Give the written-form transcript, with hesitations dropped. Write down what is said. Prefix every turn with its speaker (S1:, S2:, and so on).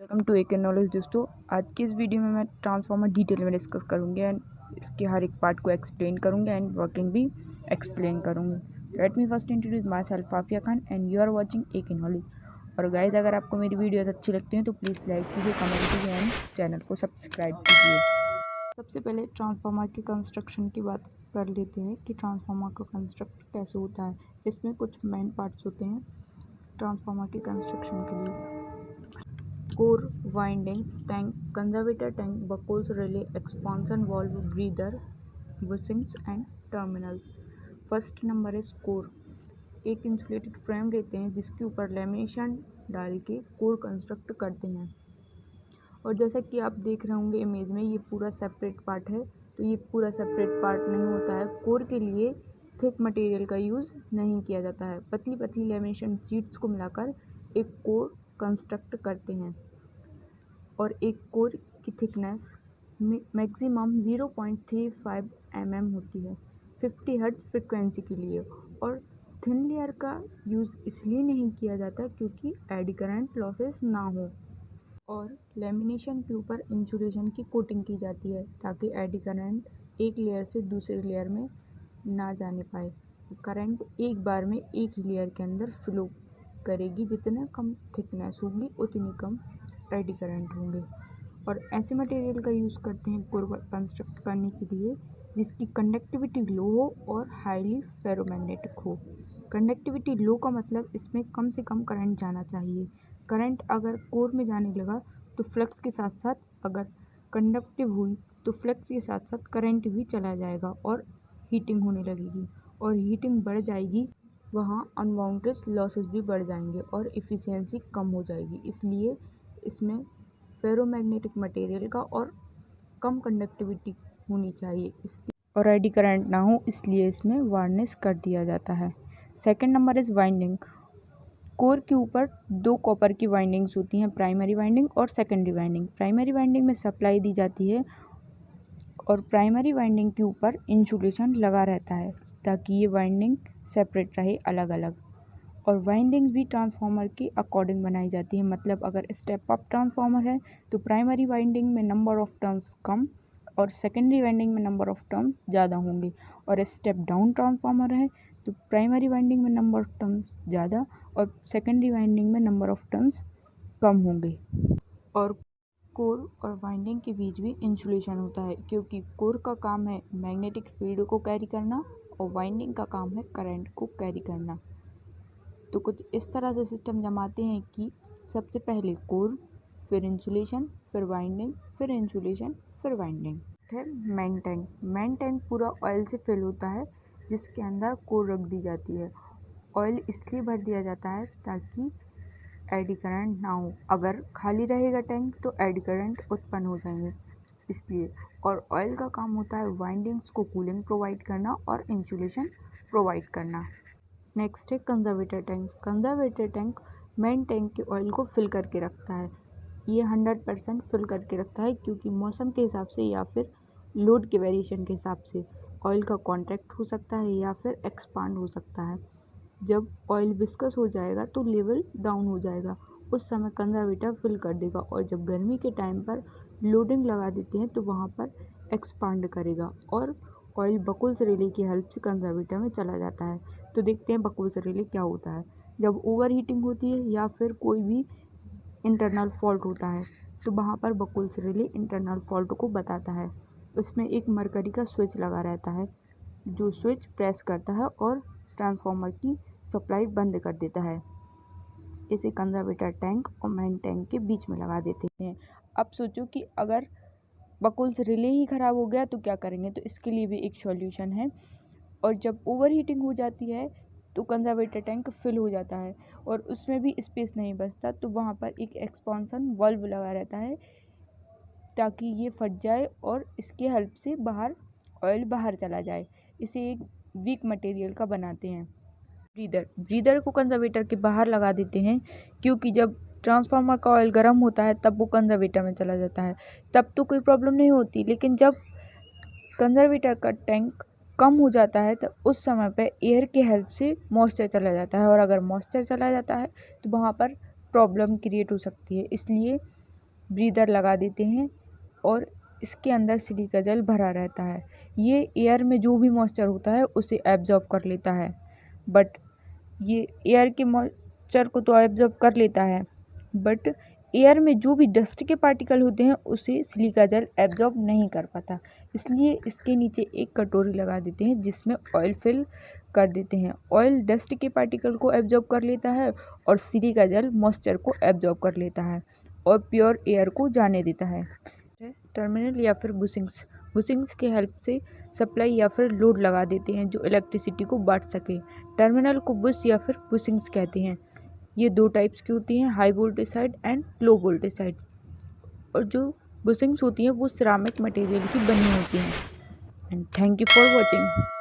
S1: Welcome to एक knowledge दोस्तों। आज की इस वीडियो में मैं ट्रांसफार्मर डिटेल में डिस्कस करूँगी एंड इसके हर एक पार्ट को एक्सप्लेन करूँगी एंड वर्किंग भी एक्सप्लेन करूँगी। Let me first introduce myself Afiya Khan and you are watching एक नॉलेज। और गाइज, अगर आपको मेरी वीडियोस अच्छी लगती हैं तो प्लीज़ लाइक कीजिए, कमेंट कीजिए एंड चैनल को सब्सक्राइब कीजिए। सबसे पहले ट्रांसफार्मर की कंस्ट्रक्शन की बात कर लेते हैं कि ट्रांसफार्मर का कंस्ट्रक्ट कैसे होता है। इसमें कुछ मेन पार्ट्स होते हैं ट्रांसफार्मर की कंस्ट्रक्शन के लिए। Core, windings, tank, conservator tank, Buchholz, relay, expansion valve, breather, bushings and terminals. First number है कोर। एक इंसुलेटेड फ्रेम लेते हैं जिसके ऊपर लेमिनेशन डाल के कोर कंस्ट्रक्ट करते हैं। और जैसा कि आप देख रहे होंगे इमेज में, ये पूरा सेपरेट पार्ट है। तो ये पूरा सेपरेट पार्ट नहीं होता है। कोर के लिए थिक मटेरियल का यूज़ नहीं किया जाता है। पतली पतली लेमिनेशन शीट्स को मिलाकर एक कोर कंस्ट्रक्ट करते हैं। और एक कोर की थिकनेस मैक्सिमम 0.35 mm होती है 50 हर्ट्ज फ्रिक्वेंसी के लिए। और थिन लेयर का यूज़ इसलिए नहीं किया जाता क्योंकि एडी करंट लॉसेस ना हो। और लेमिनेशन के ऊपर इंसुलेशन की कोटिंग की जाती है ताकि एडी करंट एक लेयर से दूसरे लेयर में ना जाने पाए। करंट एक बार में एक ही लेयर के अंदर फ्लो करेगी। जितना कम थिकनेस होगी उतनी कम एडी करंट होंगे। और ऐसे मटेरियल का यूज़ करते हैं कोर कंस्ट्रक्ट करने के लिए जिसकी कंडक्टिविटी लो हो और हाईली फेरोमैग्नेटिक हो। कंडक्टिविटी लो का मतलब इसमें कम से कम करंट जाना चाहिए। करंट अगर कोर में जाने लगा तो फ्लक्स के साथ साथ, अगर कंडक्टिव हुई तो फ्लक्स के साथ साथ करंट भी चला जाएगा और हीटिंग होने लगेगी। और हीटिंग बढ़ जाएगी, वहाँ अनवांटेड लॉसेस भी बढ़ जाएंगे और इफ़िशियंसी कम हो जाएगी। इसलिए इसमें फेरोमैग्नेटिक मटेरियल का और कम कंडक्टिविटी होनी चाहिए, इसलिए और एडी करंट ना हो, इसलिए इसमें वार्निश कर दिया जाता है। Second number is winding. Core के ऊपर दो कॉपर की वाइंडिंग्स होती हैं, प्राइमरी वाइंडिंग और सेकेंडरी वाइंडिंग। प्राइमरी वाइंडिंग में सप्लाई दी जाती है और प्राइमरी वाइंडिंग के ऊपर इंसुलेशन लगा रहता है ताकि ये वाइंडिंग सेपरेट रहे, अलग अलग। और वाइंडिंग्स भी ट्रांसफार्मर के अकॉर्डिंग बनाई जाती है। मतलब अगर स्टेप अप ट्रांसफार्मर है तो प्राइमरी वाइंडिंग में नंबर ऑफ टर्न्स कम और सेकेंडरी वाइंडिंग में नंबर ऑफ टर्न्स ज़्यादा होंगे। और स्टेप डाउन ट्रांसफार्मर है तो प्राइमरी वाइंडिंग में नंबर ऑफ टर्न्स ज़्यादा और सेकेंडरी वाइंडिंग में नंबर ऑफ टर्न्स कम होंगे। और कोर और वाइंडिंग के बीच भी इंसुलेशन होता है क्योंकि कोर का काम है मैग्नेटिक फील्ड को कैरी करना और वाइंडिंग का काम है करंट को कैरी करना। तो कुछ इस तरह से सिस्टम जमाते हैं कि सबसे पहले कोर, फिर इंसुलेशन, फिर वाइंडिंग, फिर इंसुलेशन, फिर वाइंडिंग। नेक्स्ट है मेन टैंक। मेन टैंक पूरा ऑयल से फिल होता है जिसके अंदर कोर रख दी जाती है। ऑयल इसलिए भर दिया जाता है ताकि एडी करंट ना हो। अगर खाली रहेगा टैंक तो एडी करंट उत्पन्न हो जाएंगे, इसलिए। और ऑयल का काम होता है वाइंडिंग्स को कूलिंग प्रोवाइड करना और इंसुलेशन प्रोवाइड करना। नेक्स्ट है conservator tank. Conservator tank main tank के ऑयल को फिल करके रखता है। ये 100% फिल करके रखता है क्योंकि मौसम के हिसाब से या फिर लोड के वेरिएशन के हिसाब से ऑयल का कॉन्ट्रैक्ट हो सकता है या फिर एक्सपांड हो सकता है। जब ऑयल विस्कस हो जाएगा तो लेवल डाउन हो जाएगा, उस समय कंजर्वेटर फिल कर देगा। और जब गर्मी के टाइम पर लोडिंग लगा देते हैं तो वहाँ पर एक्सपांड करेगा और ऑयल बकुल्स रिले की हेल्प से कंजर्वेटर में चला जाता है। तो देखते हैं बकुल्स रिले क्या होता है। जब ओवर हीटिंग होती है या फिर कोई भी इंटरनल फॉल्ट होता है तो वहाँ पर बकुल्स रिले इंटरनल फॉल्ट को बताता है। इसमें एक मरकरी का स्विच लगा रहता है जो स्विच प्रेस करता है और ट्रांसफार्मर की सप्लाई बंद कर देता है। इसे कंजर्वेटर टैंक और मेन टैंक के बीच में लगा देते हैं। अब सोचो कि अगर बकुल्स रिले ही ख़राब हो गया तो क्या करेंगे। तो इसके लिए भी एक सॉल्यूशन है। और जब ओवर हीटिंग हो जाती है तो कंजर्वेटर टैंक फिल हो जाता है और उसमें भी स्पेस नहीं बचता, तो वहाँ पर एक एक्सपांशन वाल्व लगा रहता है ताकि ये फट जाए और इसके हेल्प से बाहर ऑयल बाहर चला जाए। इसे एक वीक मटेरियल का बनाते हैं। ब्रीदर को कंजर्वेटर के बाहर लगा देते हैं क्योंकि जब ट्रांसफार्मर का ऑयल गर्म होता है तब वो कंजर्वेटर में चला जाता है, तब तो कोई प्रॉब्लम नहीं होती। लेकिन जब कंजर्वेटर का टैंक कम हो जाता है तो उस समय पे एयर के हेल्प से मॉइस्चर चला जाता है और अगर मॉइस्चर चला जाता है तो वहाँ पर प्रॉब्लम क्रिएट हो सकती है। इसलिए ब्रीदर लगा देते हैं और इसके अंदर सिलिका जेल भरा रहता है। ये एयर में जो भी मॉइस्चर होता है उसे एब्जॉर्ब कर लेता है, बट ये एयर के मॉइस्चर को तो एब्जॉर्ब कर लेता है, बट एयर में जो भी डस्ट के पार्टिकल होते हैं उसे सिलिका जेल एब्जॉर्ब नहीं कर पाता। इसलिए इसके नीचे एक कटोरी लगा देते हैं जिसमें ऑयल फिल कर देते हैं। ऑयल डस्ट के पार्टिकल को एब्जॉर्ब कर लेता है और सिलिका जेल मॉइस्चर को एब्जॉर्ब कर लेता है और प्योर एयर को जाने देता है। टर्मिनल या फिर बुशिंग्स के हेल्प से सप्लाई या फिर लोड लगा देते हैं जो इलेक्ट्रिसिटी को बांट सके। टर्मिनल को बुश या फिर बुशिंग्स कहते हैं। ये दो टाइप्स की होती हैं, high voltage side and low voltage side. और जो बुशिंग्स होती हैं वो सिरामिक मटेरियल की बनी होती हैं। And thank you for watching.